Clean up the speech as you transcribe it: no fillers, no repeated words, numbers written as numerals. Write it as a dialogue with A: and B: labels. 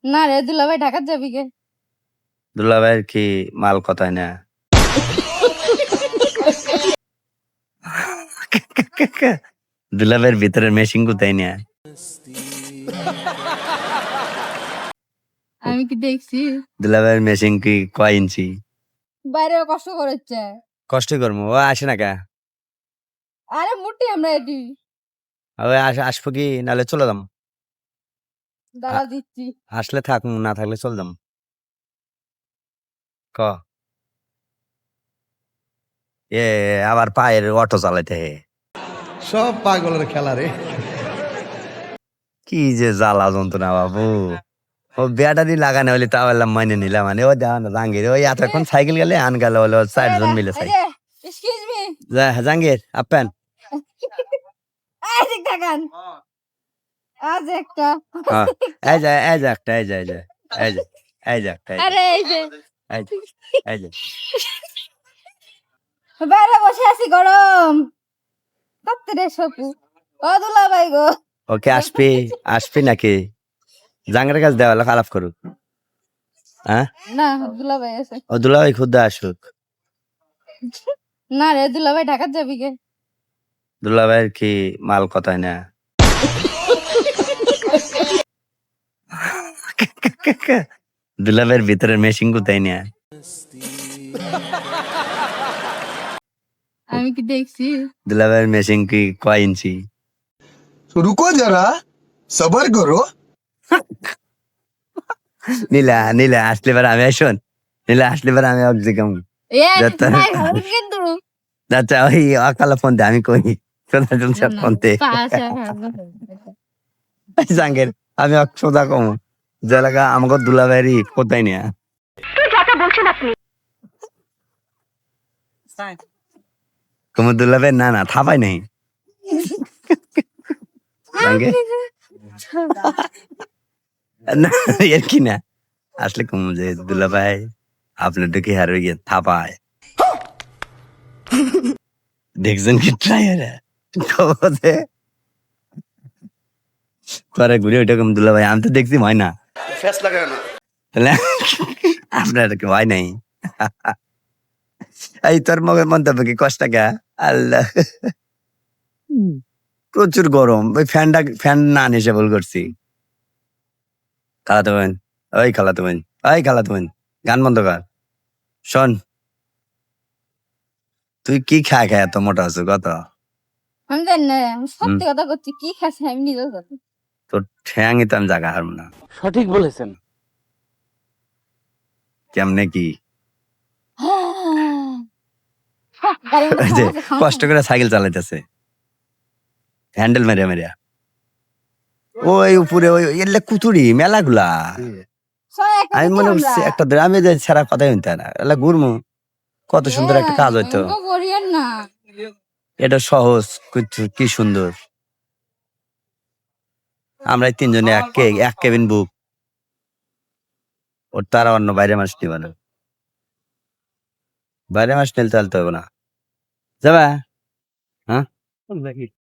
A: না রে দুলাভাই ঢাকা যাবি কে?
B: দুলাভাইয়ের কি মাল কথায় না? দুলাভাইয়ের ভিতরের মেশিন কোথায় না?
A: আমি কি দেখছি?
B: দুলাভাইয়ের মেশিন কি কয় ইঞ্চি?
A: বাইরে কষ্ট করেছে।
B: কষ্ট করবো, ও আসে না কা?
A: আরে মোটি আমরা এটি
B: ও আসবো কি, নাহলে চলে যাম।
A: দাঁড়া দিচ্ছি।
B: আসলে থাক, না থাকলে চলে যাম। ক এ আবার পায়ের অটো চালাইতে হে।
C: সব পাগলের খেলা রে।
B: কি যে জ্বালা যন্ত্রণা বাবু। ও ব্যাটারি লাগানো হলে তাও এলাম মাইনে নিলাম, মানে ও দেওয়া না জাহাঙ্গীর ওই এতক্ষণ সাইকেল গেলে আন গেল হলো 4 জন মিলে সাইকেল।
A: Excuse me.
B: জাহাঙ্গীর আপ্যান
A: এই দেখ দেখান। আজ একটা।
B: হ্যাঁ, এই যে একটা, এই যে এই যে এই যে এই যে একটা,
A: আরে এই যে
B: এই যে এই যে
A: বাইরে বসে আছি গরম। কত রে সপু। ও দুলাভাই গো।
B: ওকে আসবি নাকি? জাঙ্গের কাছে দেওয়ালে খারাপ করুক। হ্যাঁ
A: না দুলাভাই আছে।
B: ও দুলাভাই খুদা আসুক।
A: না রে দুলাভাই ঢাকা যাবি কে?
B: দুলাভাইয়ের কি মাল কথায় না? দুলাভাইয়ের ভিতরের মেশিন কোথায় না?
A: আমি কি দেখছি?
B: দুলাভাইয়ের মেশিন কি কয় ইঞ্চি?
C: रुको जरा सबर करो।
B: নীলা আসলে এবার আমি শোন, নীলা আসলে এবার আমি অক্সিকাম
A: এ নাই ভালো কিন্তু।
B: আচ্ছা ওই অকালা ফোন দে, আমি কই সোজা জলসা ফোন দে। জাঙ্গের আমি সোজা কম যে এলাকা আমাকে দুলাভাইয়েরই কোথায় নিয়ে কুমুর দুলাভাই না না থাপাই নাই। জাঙ্গের না এর কি না আসলে কুমু যে দুলাভাই আপনার ঢুকে হার গিয়ে থাপায় দেখছেন কি ট্রায়ারে পরে ঘুরে ওইটা কম দুলাভাই আমি তো দেখছি হয় না তাহলে আপনার কি হয় নাই? এই তোর মগের মন্তব্য কি কষ্ট টাকা আল্লাহ প্রচুর গরম, ওই ফ্যান না নিয়ে ভুল করছি। খালাতো বোন, ওই খালাতো বোন, ওই খালাতো বোন, গান বন্ধ কর। শোন তুই কি খায় এত মোটা আছো কত?
A: আমি জানি না, আমি সত্যি কথা করছি। কি খাচ্ছি আমি নিজেও জানি।
B: তোর ঠ্যাংই তো আমি জাগা হারম না।
D: সঠিক বলেছেন।
B: কেমনে কি
A: গাড়ির মধ্যে
B: ওই যে
A: খাওয়া আছে,
B: কষ্ট করে সাইকেল চালাইতেছে হ্যান্ডেল মেরিয়া মেরিয়া, ওই উপরে ওই এলে কুতুরি মেলাগুলা। আমি মনে করছি একটা গ্রামে যে ছাড়া কথাই হইতে না, এলা ঘুরমু কত সুন্দর একটা কাজ হইতো।
A: করিয়েন না।
B: এটা সহজ কি সুন্দর। আমরা এই তিনজনে এক কেবিন বুক, ওর তারা অন্য বাইরে মাস নিবে না, বাইরে মাস নিলে চালতে হবে না। যাবা হ্যাঁ